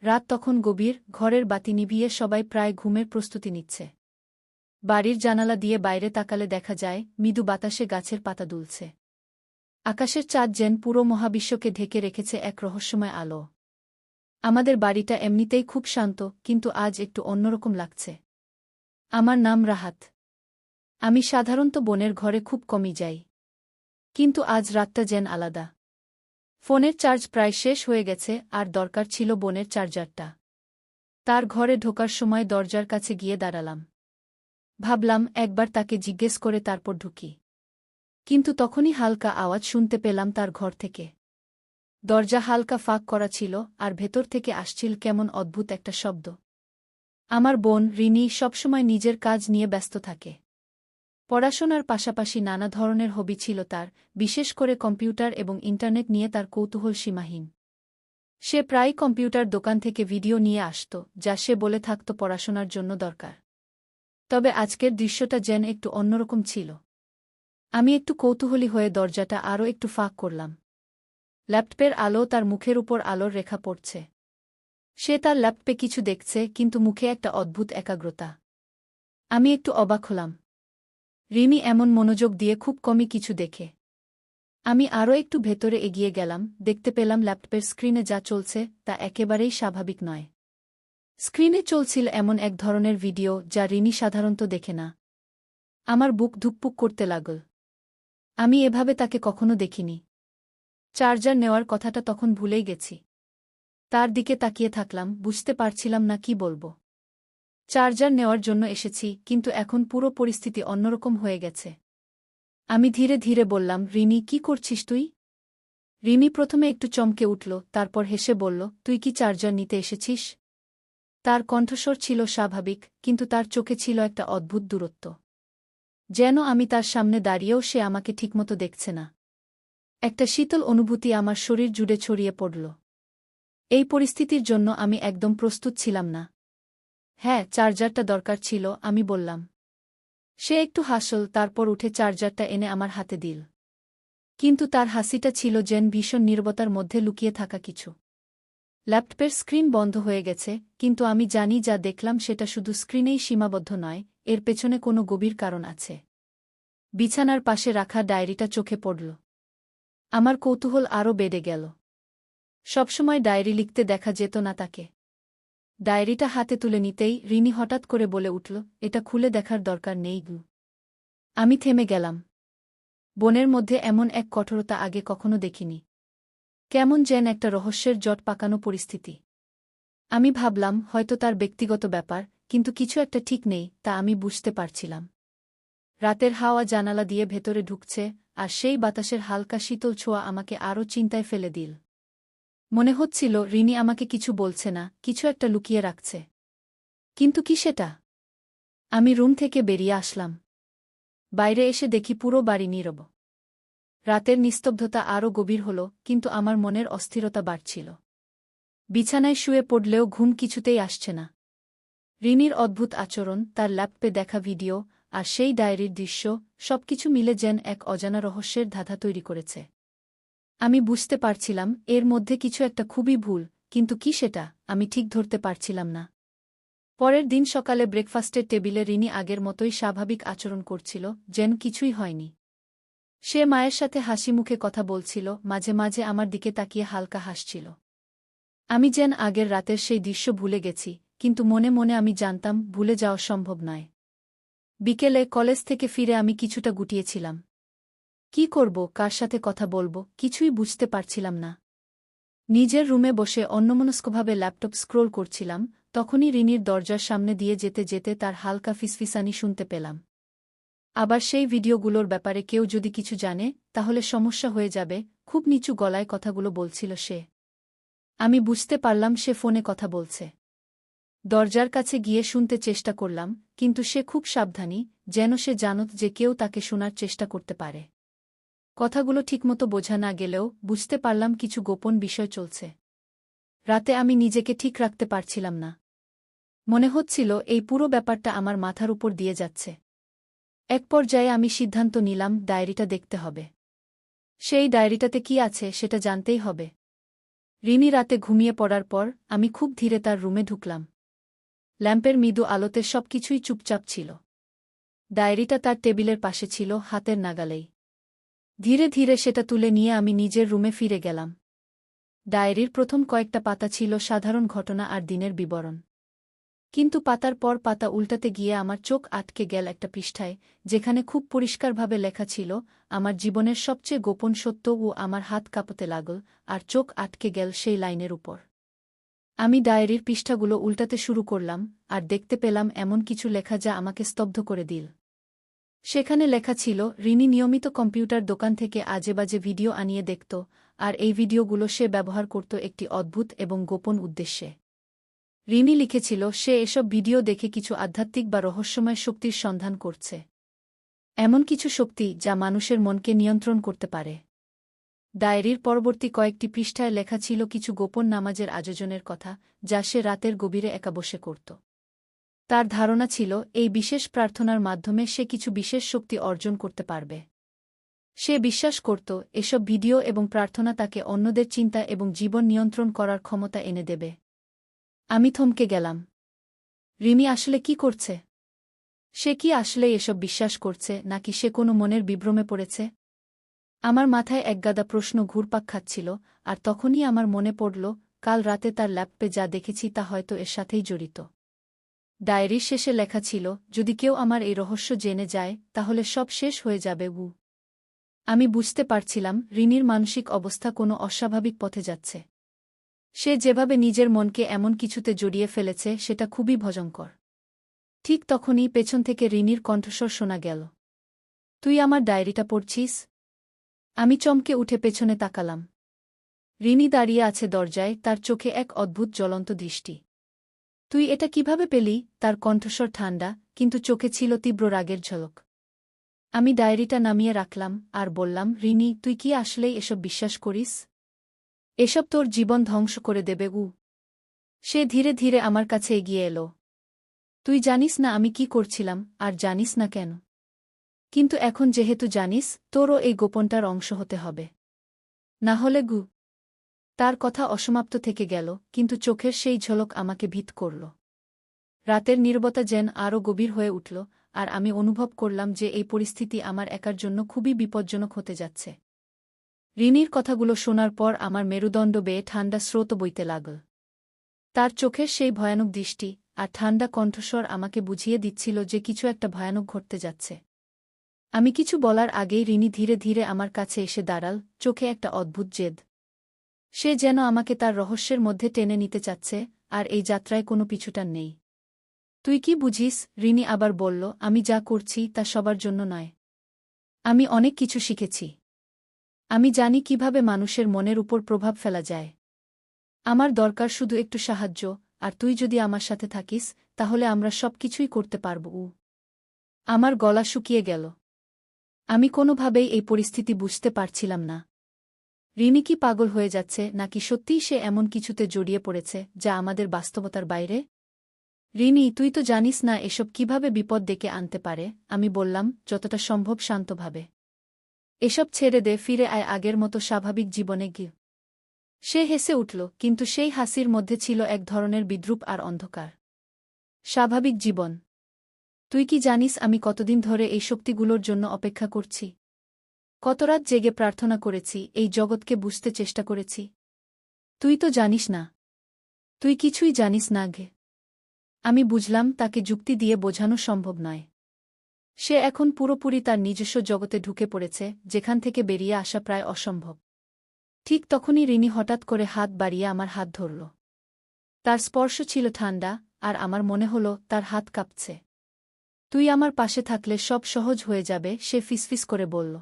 রাত তখন গভীর, ঘরের বাতি নিভিয়ে সবাই প্রায় ঘুমের প্রস্তুতি নিচ্ছে। বাড়ির জানালা দিয়ে বাইরে তাকালে দেখা যায় মৃদু বাতাসে গাছের পাতা দুলছে। আকাশের চাঁদ যেন পুরো মহাবিশ্বকে ঢেকে রেখেছে এক রহস্যময় আলো। আমাদের বাড়িটা এমনিতেই খুব শান্ত, কিন্তু আজ একটু অন্যরকম লাগছে। আমার নাম রাহাত। আমি সাধারণত বোনের ঘরে খুব কমই যাই, কিন্তু আজ রাতটা যেন আলাদা। ফোনের চার্জ প্রায় শেষ হয়ে গেছে, আর দরকার ছিল বোনের চার্জারটা। তার ঘরে ঢোকার সময় দরজার কাছে গিয়ে দাঁড়ালাম। ভাবলাম একবার তাকে জিজ্ঞেস করে তারপর ঢুকি, কিন্তু তখনই হালকা আওয়াজ শুনতে পেলাম তার ঘর থেকে। দরজা হালকা ফাঁক করা ছিল, আর ভেতর থেকে আসছিল কেমন অদ্ভুত একটা শব্দ। আমার বোন রিনি সবসময় নিজের কাজ নিয়ে ব্যস্ত থাকে। পড়াশোনার পাশাপাশি নানা ধরনের হবি ছিল তার, বিশেষ করে কম্পিউটার এবং ইন্টারনেট নিয়ে তার কৌতূহল সীমাহীন। সে প্রায়ই কম্পিউটার দোকান থেকে ভিডিও নিয়ে আসত, যা সে বলে থাকত পড়াশোনার জন্য দরকার। তবে আজকের দৃশ্যটা যেন একটু অন্যরকম ছিল। আমি একটু কৌতূহলী হয়ে দরজাটা আরও একটু ফাঁক করলাম। ল্যাপটপের আলো তার মুখের উপর আলোর রেখা পড়ছে। সে তার ল্যাপটপে কিছু দেখছে, কিন্তু মুখে একটা অদ্ভুত একাগ্রতা। আমি একটু অবাক হলাম। রিনি এমন মনোযোগ দিয়ে খুব কমই কিছু দেখে। আমি আরও একটু ভেতরে এগিয়ে গেলাম, দেখতে পেলাম ল্যাপটপের স্ক্রিনে যা চলছে তা একেবারেই স্বাভাবিক নয়। স্ক্রিনে চলছিল এমন এক ধরনের ভিডিও যা রিনি সাধারণত দেখে না। আমার বুক ধুকপুক করতে লাগল। আমি এভাবে তাকে কখনো দেখিনি। চার্জার নেওয়ার কথাটা তখন ভুলেই গেছি। তার দিকে তাকিয়ে থাকলাম, বুঝতে পারছিলাম না কি বলবো। চার্জার নেওয়ার জন্য এসেছি, কিন্তু এখন পুরো পরিস্থিতি অন্যরকম হয়ে গেছে। আমি ধীরে ধীরে বললাম, রিনি, কি করছিস তুই? রিনি প্রথমে একটু চমকে উঠল, তারপর হেসে বলল, তুই কি চার্জার নিতে এসেছিস? তার কণ্ঠস্বর ছিল স্বাভাবিক, কিন্তু তার চোখে ছিল একটা অদ্ভুত দূরত্ব। যেন আমি তার সামনে দাঁড়িয়েও সে আমাকে ঠিকমতো দেখছে না। একটা শীতল অনুভূতি আমার শরীর জুড়ে ছড়িয়ে পড়ল। এই পরিস্থিতির জন্য আমি একদম প্রস্তুত ছিলাম না। হ্যাঁ, চার্জারটা দরকার ছিল, আমি বললাম। সে একটু হাসল, তারপর উঠে চার্জারটা এনে আমার হাতে দিল। কিন্তু তার হাসিটা ছিল যেন ভীষণ নীরবতার মধ্যে লুকিয়ে থাকা কিছু। ল্যাপটপের স্ক্রিন বন্ধ হয়ে গেছে, কিন্তু আমি জানি যা দেখলাম সেটা শুধু স্ক্রিনেই সীমাবদ্ধ নয়, এর পেছনে কোনো গভীর কারণ আছে। বিছানার পাশে রাখা ডায়েরিটা চোখে পড়ল। আমার কৌতূহল আরও বেড়ে গেল। সবসময় ডায়েরি লিখতে দেখা যেত না তাকে। ডায়েরিটা হাতে তুলে নিতেই রিনি হঠাৎ করে বলে উঠল, এটা খুলে দেখার দরকার নেই গু। আমি থেমে গেলাম। বোনের মধ্যে এমন এক কঠোরতা আগে কখনো দেখিনি। কেমন যেন একটা রহস্যের জট পাকানো পরিস্থিতি। আমি ভাবলাম হয়তো তার ব্যক্তিগত ব্যাপার, কিন্তু কিছু একটা ঠিক নেই তা আমি বুঝতে পারছিলাম। রাতের হাওয়া জানালা দিয়ে ভেতরে ঢুকছে, আর সেই বাতাসের হালকা শীতল ছোঁয়া আমাকে আরও চিন্তায় ফেলে দিল। মনে হচ্ছিল রিনি আমাকে কিছু বলছে না, কিছু একটা লুকিয়ে রাখছে। কিন্তু কি সেটা? আমি রুম থেকে বেরিয়ে আসলাম। বাইরে এসে দেখি পুরো বাড়ি নীরব। রাতের নিস্তব্ধতা আরও গভীর হল, কিন্তু আমার মনের অস্থিরতা বাড়ছিল। বিছানায় শুয়ে পড়লেও ঘুম কিছুতেই আসছে না। রিনির অদ্ভুত আচরণ, তার ল্যাপটপে দেখা ভিডিও, আর সেই ডায়েরির দৃশ্য, সবকিছু মিলে যেন এক অজানা রহস্যের ধাঁধা তৈরি করেছে। আমি বুঝতে পারছিলাম এর মধ্যে কিছু একটা খুবই ভুল, কিন্তু কি সেটা আমি ঠিক ধরতে পারছিলাম না। পরের দিন সকালে ব্রেকফাস্টের টেবিলে রিনি আগের মতোই স্বাভাবিক আচরণ করছিল, যেন কিছুই হয়নি। সে মায়ের সাথে হাসি মুখে কথা বলছিল, মাঝে মাঝে আমার দিকে তাকিয়ে হালকা হাসছিল। আমি যেন আগের রাতের সেই দৃশ্য ভুলে গেছি, কিন্তু মনে মনে আমি জানতাম ভুলে যাওয়া সম্ভব নয়। বিকেলে কলেজ থেকে ফিরে আমি কিছুটা গুটিয়েছিলাম। কি করব, কার সাথে কথা বলবো, কিছুই বুঝতে পারছিলাম না। নিজের রুমে বসে অন্যমনস্কভাবে ল্যাপটপ স্ক্রোল করছিলাম, তখনই রিনির দরজার সামনে দিয়ে যেতে যেতে তার হালকা ফিসফিসানি শুনতে পেলাম। আবার সেই ভিডিওগুলোর ব্যাপারে কেউ যদি কিছু জানে, তাহলে সমস্যা হয়ে যাবে, খুব নিচু গলায় কথাগুলো বলছিল সে। আমি বুঝতে পারলাম সে ফোনে কথা বলছে। দরজার কাছে গিয়ে শুনতে চেষ্টা করলাম, কিন্তু সে খুব সাবধানী, যেন সে জানত যে কেউ তাকে শোনার চেষ্টা করতে পারে। কথাগুলো ঠিকমতো বোঝা না গেলেও বুঝতে পারলাম কিছু গোপন বিষয় চলছে। রাতে আমি নিজেকে ঠিক রাখতে পারছিলাম না। মনে হচ্ছিল এই পুরো ব্যাপারটা আমার মাথার উপর দিয়ে যাচ্ছে। এক পর্যায়ে আমি সিদ্ধান্ত নিলাম ডায়েরিটা দেখতে হবে। সেই ডায়েরিটাতে কি আছে সেটা জানতেই হবে। রিনি রাতে ঘুমিয়ে পড়ার পর আমি খুব ধীরে তার রুমে ঢুকলাম। ল্যাম্পের মৃদু আলোতে সবকিছুই চুপচাপ ছিল। ডায়েরিটা তার টেবিলের পাশে ছিল, হাতের নাগালেই। ধীরে ধীরে সেটা তুলে নিয়ে আমি নিজের রুমে ফিরে গেলাম। ডায়েরির প্রথম কয়েকটা পাতা ছিল সাধারণ ঘটনা আর দিনের বিবরণ। কিন্তু পাতার পর পাতা উল্টাতে গিয়ে আমার চোখ আটকে গেল একটা পৃষ্ঠায়, যেখানে খুব পরিষ্কারভাবে লেখা ছিল আমার জীবনের সবচেয়ে গোপন সত্য, ও আমার হাত কাঁপতে লাগল আর চোখ আটকে গেল সেই লাইনের উপর। আমি ডায়েরির পৃষ্ঠাগুলো উল্টাতে শুরু করলাম আর দেখতে পেলাম এমন কিছু লেখা যা আমাকে স্তব্ধ করে দিল। সেখানে লেখা ছিল রিনি নিয়মিত কম্পিউটার দোকান থেকে আজেবাজে ভিডিও আনিয়ে দেখত, আর এই ভিডিওগুলো সে ব্যবহার করত একটি অদ্ভুত এবং গোপন উদ্দেশ্যে। রিনি লিখেছিল সে এসব ভিডিও দেখে কিছু আধ্যাত্মিক বা রহস্যময় শক্তির সন্ধান করছে, এমন কিছু শক্তি যা মানুষের মনকে নিয়ন্ত্রণ করতে পারে। ডায়েরির পরবর্তী কয়েকটি পৃষ্ঠায় লেখা ছিল কিছু গোপন নামাজের আয়োজনের কথা, যা সে রাতের গভীরে একা বসে করত। তার ধারণা ছিল এই বিশেষ প্রার্থনার মাধ্যমে সে কিছু বিশেষ শক্তি অর্জন করতে পারবে। সে বিশ্বাস করত এসব ভিডিও এবং প্রার্থনা তাকে অন্যদের চিন্তা এবং জীবন নিয়ন্ত্রণ করার ক্ষমতা এনে দেবে। আমি থমকে গেলাম। রিনি আসলে কি করছে? সে কি আসলে এসব বিশ্বাস করছে, নাকি সে কোনো মনের বিভ্রমে পড়েছে? আমার মাথায় একগাদা প্রশ্ন ঘুরপাক খাচ্ছিল, আর তখনই আমার মনে পড়ল কাল রাতে তার ল্যাপটপে যা দেখেছি তা হয়তো এর সাথেই জড়িত। ডায়েরির শেষে লেখা ছিল যদি কেউ আমার এই রহস্য জেনে যায় তাহলে সব শেষ হয়ে যাবে। আমি বুঝতে পারছিলাম রিনির মানসিক অবস্থা কোনো অস্বাভাবিক পথে যাচ্ছে। সে যেভাবে নিজের মনকে এমন কিছুতে জড়িয়ে ফেলেছে সেটা খুবই ভয়ঙ্কর। ঠিক তখনই পেছন থেকে রিনির কণ্ঠস্বর শোনা গেল, তুই আমার ডায়েরিটা পড়ছিস? আমি চমকে উঠে পেছনে তাকালাম। রিনি দাঁড়িয়ে আছে দরজায়, তার চোখে এক অদ্ভুত জ্বলন্ত দৃষ্টি। তুই এটা কিভাবে পেলি? তার কণ্ঠস্বর ঠান্ডা, কিন্তু চোখে ছিল তীব্র রাগের ঝলক। আমি ডায়েরিটা নামিয়ে রাখলাম আর বললাম, রিনি, তুই কি আসলেই এসব বিশ্বাস করিস? এসব তোর জীবন ধ্বংস করে দেবে। সে ধীরে ধীরে আমার কাছে এগিয়ে এলো। তুই জানিস না আমি কি করছিলাম, আর জানিস না কেন। কিন্তু এখন যেহেতু জানিস, তোরও এই গোপনটার অংশ হতে হবে। না হলে তার কথা অসমাপ্ত থেকে গেল, কিন্তু চোখের সেই ঝলক আমাকে ভীত করল। রাতের নীরবতা যেন আরও গভীর হয়ে উঠল, আর আমি অনুভব করলাম যে এই পরিস্থিতি আমার একার জন্য খুবই বিপজ্জনক হতে যাচ্ছে। রিনির কথাগুলো শোনার পর আমার মেরুদণ্ড বেয়ে ঠান্ডা স্রোত বইতে লাগল। তার চোখের সেই ভয়ানক দৃষ্টি আর ঠান্ডা কণ্ঠস্বর আমাকে বুঝিয়ে দিচ্ছিল যে কিছু একটা ভয়ানক ঘটতে যাচ্ছে। আমি কিছু বলার আগেই রিনি ধীরে ধীরে আমার কাছে এসে দাঁড়াল, চোখে একটা অদ্ভুত জেদ। সে যেন আমাকে তার রহস্যের মধ্যে টেনে নিতে চাচ্ছে, আর এই যাত্রায় কোনো পিছুটান নেই। তুই কি বুঝিস? রিনি আবার বলল, আমি যা করছি তা সবার জন্য নয়। আমি অনেক কিছু শিখেছি। আমি জানি কিভাবে মানুষের মনের উপর প্রভাব ফেলা যায়। আমার দরকার শুধু একটু সাহায্য, আর তুই যদি আমার সাথে থাকিস তাহলে আমরা সবকিছুই করতে পারব। আমার গলা শুকিয়ে গেল। আমি কোনোভাবেই এই পরিস্থিতি বুঝতে পারছিলাম না। রিনি কি পাগল হয়ে যাচ্ছে, নাকি সত্যিই সে এমন কিছুতে জড়িয়ে পড়েছে যা আমাদের বাস্তবতার বাইরে? রিনি, তুই তো জানিস না এসব কিভাবে বিপদ ডেকে আনতে পারে, আমি বললাম যতটা সম্ভব শান্তভাবে। এসব ছেড়ে দে, ফিরে আয় আগের মতো স্বাভাবিক জীবনে গিয়ে। সে হেসে উঠল, কিন্তু সেই হাসির মধ্যে ছিল এক ধরনের বিদ্রূপ আর অন্ধকার। স্বাভাবিক জীবন? তুই কি জানিস আমি কতদিন ধরে এই শক্তিগুলোর জন্য অপেক্ষা করছি? কত রাত জেগে প্রার্থনা করেছি, এই জগৎকে বুঝতে চেষ্টা করেছি। তুই তো জানিস না। তুই কিছুই জানিস না গে। আমি বুঝলাম তাকে যুক্তি দিয়ে বোঝানো সম্ভব নয়। সে এখন পুরোপুরি তার নিজস্ব জগতে ঢুকে পড়েছে, যেখান থেকে বেরিয়ে আসা প্রায় অসম্ভব। ঠিক তখনই রিনি হঠাৎ করে হাত বাড়িয়ে আমার হাত ধরল। তার স্পর্শ ছিল ঠান্ডা, আর আমার মনে হল তার হাত কাঁপছে। তুই আমার পাশে থাকলে সব সহজ হয়ে যাবে, সে ফিসফিস করে বলল।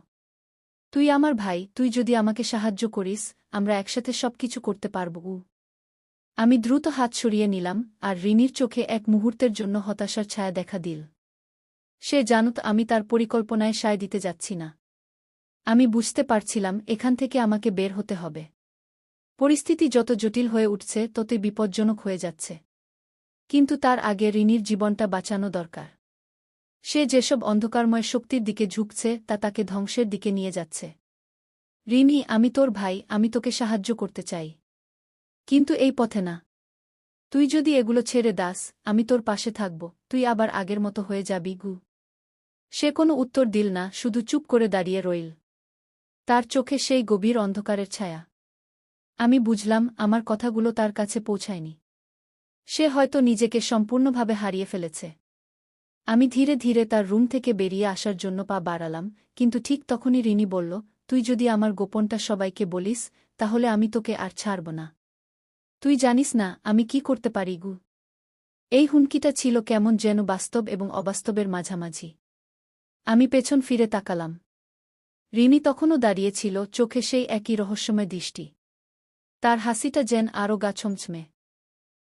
তুই আমার ভাই, তুই যদি আমাকে সাহায্য করিস আমরা একসাথে সবকিছু করতে পারব। আমি দ্রুত হাত সরিয়ে নিলাম, আর রিনির চোখে এক মুহূর্তের জন্য হতাশার ছায়া দেখা দিল। সে জানত আমি তার পরিকল্পনায় সায় দিতে যাচ্ছি না। আমি বুঝতে পারছিলাম এখান থেকে আমাকে বের হতে হবে। পরিস্থিতি যত জটিল হয়ে উঠছে ততই বিপজ্জনক হয়ে যাচ্ছে। কিন্তু তার আগে রিনির জীবনটা বাঁচানো দরকার। সে যেসব অন্ধকারময় শক্তির দিকে ঝুঁকছে তা তাকে ধ্বংসের দিকে নিয়ে যাচ্ছে। রিনি, আমি তোর ভাই, আমি তোকে সাহায্য করতে চাই। কিন্তু এই পথে না। তুই যদি এগুলো ছেড়ে দাস, আমি তোর পাশে থাকব, তুই আবার আগের মতো হয়ে যাবি গু। সে কোনো উত্তর দিল না, শুধু চুপ করে দাঁড়িয়ে রইল। তার চোখে সেই গভীর অন্ধকারের ছায়া। আমি বুঝলাম আমার কথাগুলো তার কাছে পৌঁছায়নি। সে হয়তো নিজেকে সম্পূর্ণভাবে হারিয়ে ফেলেছে। আমি ধীরে ধীরে তার রুম থেকে বেরিয়ে আসার জন্য পা বাড়ালাম, কিন্তু ঠিক তখনই রিনি বলল, তুই যদি আমার গোপনটা সবাইকে বলিস, তাহলে আমি তোকে আর ছাড়ব না। তুই জানিস না আমি কি করতে পারি গু। এই হুমকিটা ছিল কেমন যেন বাস্তব এবং অবাস্তবের মাঝামাঝি। আমি পেছন ফিরে তাকালাম। রিনি তখনও দাঁড়িয়েছিল, চোখে সেই একই রহস্যময় দৃষ্টি। তার হাসিটা যেন আরও গা ছমছমে।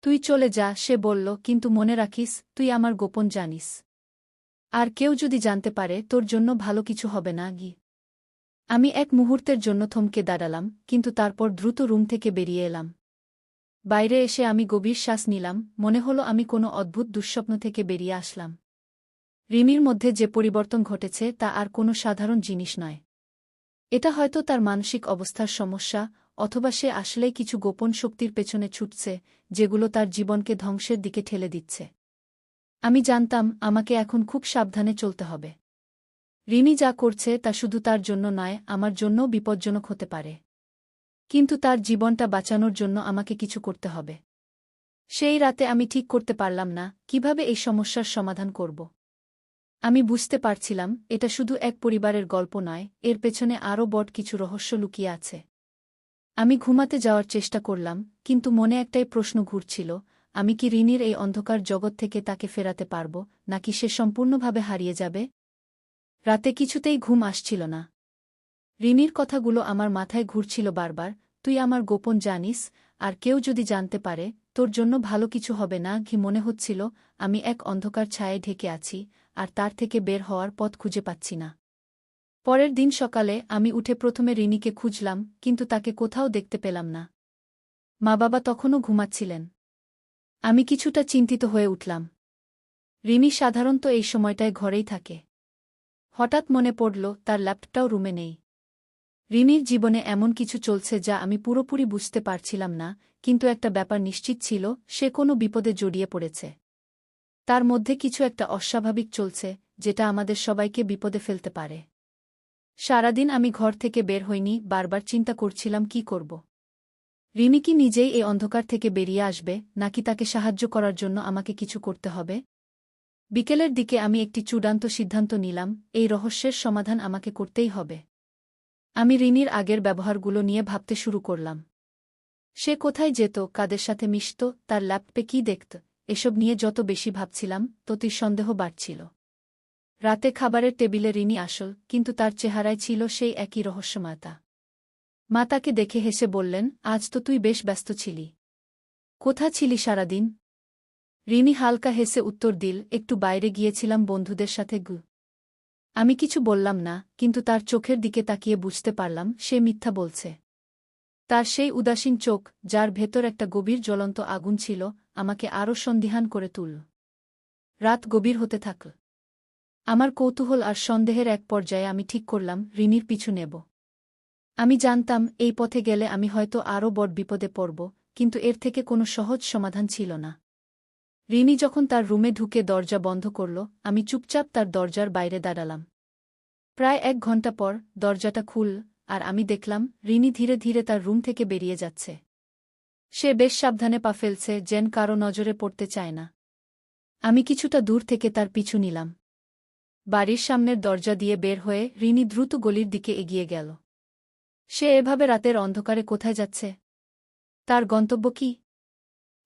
তুই চলে যা, সে বলল, কিন্তু মনে রাখিস তুই আমার গোপন জানিস। আর কেউ যদি জানতে পারে তোর জন্য ভালো কিছু হবে না গি। আমি এক মুহূর্তের জন্য থমকে দাঁড়ালাম, কিন্তু তারপর দ্রুত রুম থেকে বেরিয়ে এলাম। বাইরে এসে আমি গভীর শ্বাস নিলাম, মনে হলো আমি কোনো অদ্ভুত দুঃস্বপ্ন থেকে বেরিয়ে আসলাম। রিমির মধ্যে যে পরিবর্তন ঘটেছে তা আর কোনো সাধারণ জিনিস নয়। এটা হয়তো তার মানসিক অবস্থার সমস্যা, অথবা সে আসলেই কিছু গোপন শক্তির পেছনে ছুটছে, যেগুলো তার জীবনকে ধ্বংসের দিকে ঠেলে দিচ্ছে। আমি জানতাম আমাকে এখন খুব সাবধানে চলতে হবে। রিমি যা করছে তা শুধু তার জন্য নয়, আমার জন্যও বিপজ্জনক হতে পারে। কিন্তু তার জীবনটা বাঁচানোর জন্য আমাকে কিছু করতে হবে। সেই রাতে আমি ঠিক করতে পারলাম না কিভাবে এই সমস্যার সমাধান করব। আমি বুঝতে পারছিলাম এটা শুধু এক পরিবারের গল্প নয়, এর পেছনে আরও বড় কিছু রহস্য লুকিয়ে আছে। আমি ঘুমাতে যাওয়ার চেষ্টা করলাম, কিন্তু মনে একটাই প্রশ্ন ঘুরছিল, আমি কি রিনির এই অন্ধকার জগৎ থেকে তাকে ফেরাতে পারব, নাকি সে সম্পূর্ণভাবে হারিয়ে যাবে? রাতে কিছুতেই ঘুম আসছিল না। রিনির কথাগুলো আমার মাথায় ঘুরছিল বারবার, তুই আমার গোপন জানিস, আর কেউ যদি জানতে পারে তোর জন্য ভালো কিছু হবে না ঘি। মনে হচ্ছিল আমি এক অন্ধকার ছায়ায় ঢেকে আছি, আর তার থেকে বের হওয়ার পথ খুঁজে পাচ্ছি না। পরের দিন সকালে আমি উঠে প্রথমে রিনিকে খুঁজলাম, কিন্তু তাকে কোথাও দেখতে পেলাম না। মা বাবা তখনও ঘুমাচ্ছিলেন। আমি কিছুটা চিন্তিত হয়ে উঠলাম। রিনি সাধারণত এই সময়টায় ঘরেই থাকে। হঠাৎ মনে পড়ল তার ল্যাপটপটাও রুমে নেই। রিনির জীবনে এমন কিছু চলছে যা আমি পুরোপুরি বুঝতে পারছিলাম না, কিন্তু একটা ব্যাপার নিশ্চিত ছিল, সে কোনো বিপদে জড়িয়ে পড়েছে। তার মধ্যে কিছু একটা অস্বাভাবিক চলছে, যেটা আমাদের সবাইকে বিপদে ফেলতে পারে। সারাদিন আমি ঘর থেকে বের হইনি, বারবার চিন্তা করছিলাম কি করব। রিনি কি নিজেই এই অন্ধকার থেকে বেরিয়ে আসবে, নাকি তাকে সাহায্য করার জন্য আমাকে কিছু করতে হবে? বিকেলের দিকে আমি একটি চূড়ান্ত সিদ্ধান্ত নিলাম, এই রহস্যের সমাধান আমাকে করতেই হবে। আমি রিনির আগের ব্যবহারগুলো নিয়ে ভাবতে শুরু করলাম। সে কোথায় যেত, কাদের সাথে মিশত, তার ল্যাপটপে কী দেখত, এসব নিয়ে যত বেশি ভাবছিলাম ততই সন্দেহ বাড়ছিল। রাতে খাবারের টেবিলে রিনি আসল, কিন্তু তার চেহারায় ছিল সেই একই রহস্যময়তা। মা তাকে দেখে হেসে বললেন, আজ তো তুই বেশ ব্যস্ত ছিলি। কোথা ছিলি সারাদিন? রিনি হালকা হেসে উত্তর দিল, একটু বাইরে গিয়েছিলাম বন্ধুদের সাথে গু। আমি কিছু বললাম না, কিন্তু তার চোখের দিকে তাকিয়ে বুঝতে পারলাম সে মিথ্যা বলছে। তার সেই উদাসীন চোখ, যার ভেতর একটা গভীর জ্বলন্ত আগুন ছিল, আমাকে আরও সন্দিহান করে তুলল। রাত গভীর হতে থাকল। আমার কৌতূহল আর সন্দেহের এক পর্যায়ে আমি ঠিক করলাম রিনির পিছু নেব। আমি জানতাম এই পথে গেলে আমি হয়তো আরও বড় বিপদে পড়ব, কিন্তু এর থেকে কোনো সহজ সমাধান ছিল না। রিনি যখন তার রুমে ঢুকে দরজা বন্ধ করল, আমি চুপচাপ তার দরজার বাইরে দাঁড়ালাম। প্রায় 1 ঘণ্টা পর দরজাটা খুলল, আর আমি দেখলাম রিনি ধীরে ধীরে তার রুম থেকে বেরিয়ে যাচ্ছে। সে বেশ সাবধানে পা ফেলছে, যেন কারো নজরে পড়তে চায় না। আমি কিছুটা দূর থেকে তার পিছু নিলাম। বাড়ির সামনের দরজা দিয়ে বের হয়ে রিনি দ্রুত গলির দিকে এগিয়ে গেল। সে এভাবে রাতের অন্ধকারে কোথায় যাচ্ছে? তার গন্তব্য কি?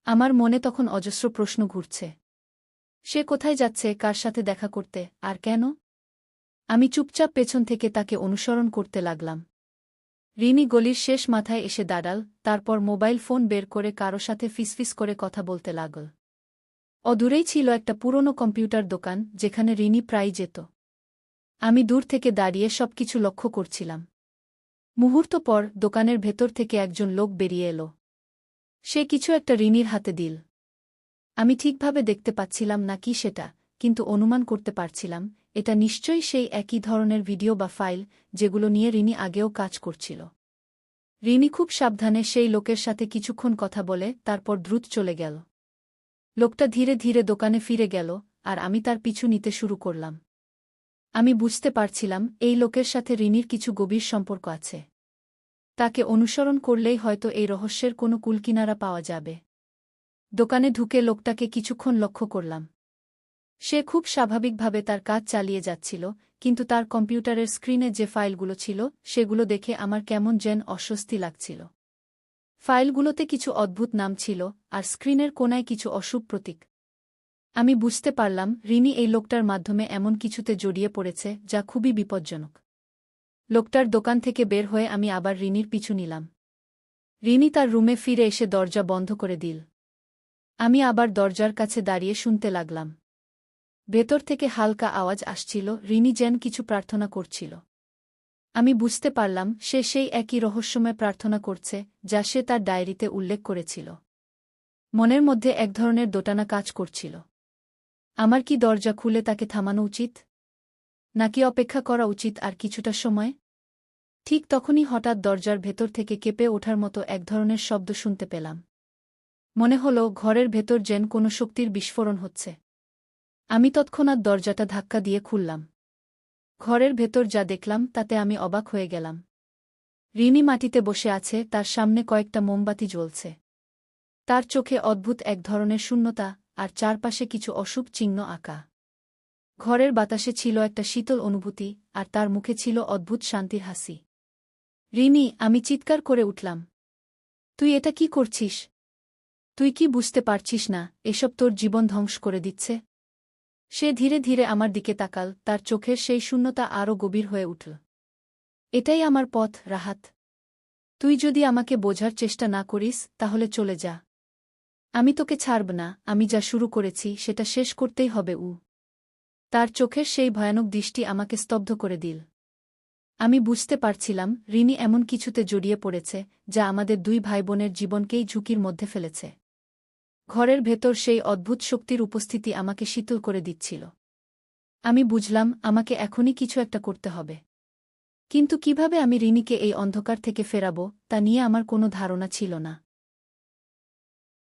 আমার মনে তখন অজস্র প্রশ্ন ঘুরছে। সে কোথায় যাচ্ছে, কার সাথে দেখা করতে, আর কেন? আমি চুপচাপ পেছন থেকে তাকে অনুসরণ করতে লাগলাম। রিনি গলির শেষ মাথায় এসে দাঁড়াল, তারপর মোবাইল ফোন বের করে কারো সাথে ফিসফিস করে কথা বলতে লাগল। অদূরেই ছিল একটা পুরনো কম্পিউটার দোকান, যেখানে রিনি প্রায়ই যেত। আমি দূর থেকে দাঁড়িয়ে সবকিছু লক্ষ্য করছিলাম। মুহূর্ত পর দোকানের ভেতর থেকে একজন লোক বেরিয়ে এলো। সে কিছু একটা রিনির হাতে দিল। আমি ঠিকভাবে দেখতে পাচ্ছিলাম না কি সেটা, কিন্তু অনুমান করতে পারছিলাম এটা নিশ্চয়ই সেই একই ধরনের ভিডিও বা ফাইল যেগুলো নিয়ে রিনি আগেও কাজ করছিল। রিনি খুব সাবধানে সেই লোকের সাথে কিছুক্ষণ কথা বলে তারপর দ্রুত চলে গেল। লোকটা ধীরে ধীরে দোকানে ফিরে গেল, আর আমি তার পিছু নিতে শুরু করলাম। আমি বুঝতে পারছিলাম এই লোকের সাথে রিনির কিছু গভীর সম্পর্ক আছে। তাকে অনুসরণ করলেই হয়তো এই রহস্যের কোনো কুলকিনারা পাওয়া যাবে। দোকানে ঢুকে লোকটাকে কিছুক্ষণ লক্ষ্য করলাম। সে খুব স্বাভাবিকভাবে তার কাজ চালিয়ে যাচ্ছিল, কিন্তু তার কম্পিউটারের স্ক্রিনে যে ফাইলগুলো ছিল সেগুলো দেখে আমার কেমন যেন অস্বস্তি লাগছিল। ফাইলগুলোতে কিছু অদ্ভুত নাম ছিল, আর স্ক্রিনের কোনায় কিছু অশুভ প্রতীক। আমি বুঝতে পারলাম রিনি এই লোকটার মাধ্যমে এমন কিছুতে জড়িয়ে পড়েছে যা খুবই বিপজ্জনক। লোকটার দোকান থেকে বের হয়ে আমি আবার রিনির পিছু নিলাম। রিনি তার রুমে ফিরে এসে দরজা বন্ধ করে দিল। আমি আবার দরজার কাছে দাঁড়িয়ে শুনতে লাগলাম। ভেতর থেকে হালকা আওয়াজ আসছিল, রিনি যেন কিছু প্রার্থনা করছিল। আমি বুঝতে পারলাম সে সেই একই রহস্যময় প্রার্থনা করছে যা সে তার ডায়েরিতে উল্লেখ করেছিল। মনের মধ্যে এক ধরনের দোটানা কাজ করছিল। আমার কি দরজা খুলে তাকে থামানো উচিত, নাকি অপেক্ষা করা উচিত আর কিছুটা সময়? ঠিক তখনই হঠাৎ দরজার ভেতর থেকে কেঁপে ওঠার মতো এক ধরনের শব্দ শুনতে পেলাম। মনে হলো ঘরের ভেতর যেন কোনো শক্তির বিস্ফোরণ হচ্ছে। আমি তৎক্ষণাৎ দরজাটা ধাক্কা দিয়ে খুললাম। ঘরের ভেতর যা দেখলাম তাতে আমি অবাক হয়ে গেলাম। রিনি মাটিতে বসে আছে, তার সামনে কয়েকটা মোমবাতি জ্বলছে। তার চোখে অদ্ভুত এক ধরনের শূন্যতা, আর চারপাশে কিছু অশুভ চিহ্ন আঁকা। ঘরের বাতাসে ছিল একটা শীতল অনুভূতি, আর তার মুখে ছিল অদ্ভুত শান্তির হাসি। রিনি, আমি চিৎকার করে উঠলাম। তুই এটা কি করছিস? তুই কি বুঝতে পারছিস না এসব তোর জীবন ধ্বংস করে দিচ্ছে? সে ধীরে ধীরে আমার দিকে তাকাল, তার চোখের সেই শূন্যতা আরও গভীর হয়ে উঠল। এটাই আমার পথ, রাহাত। তুই যদি আমাকে বোঝার চেষ্টা না করিস তাহলে চলে যা। আমি তোকে ছাড়ব না, আমি যা শুরু করেছি সেটা শেষ করতেই হবে। তার চোখের সেই ভয়ানক দৃষ্টি আমাকে স্তব্ধ করে দিল। আমি বুঝতে পারছিলাম রিনি এমন কিছুতে জড়িয়ে পড়েছে যা আমাদের দুই ভাইবোনের জীবনকেই ঝুঁকির মধ্যে ফেলেছে। ঘরের ভেতর সেই অদ্ভুত শক্তির উপস্থিতি আমাকে শীতল করে দিচ্ছিল। আমি বুঝলাম আমাকে এখনই কিছু একটা করতে হবে। কিন্তু কিভাবে আমি রিনিকে এই অন্ধকার থেকে ফেরাব তা নিয়ে আমার কোনো ধারণা ছিল না।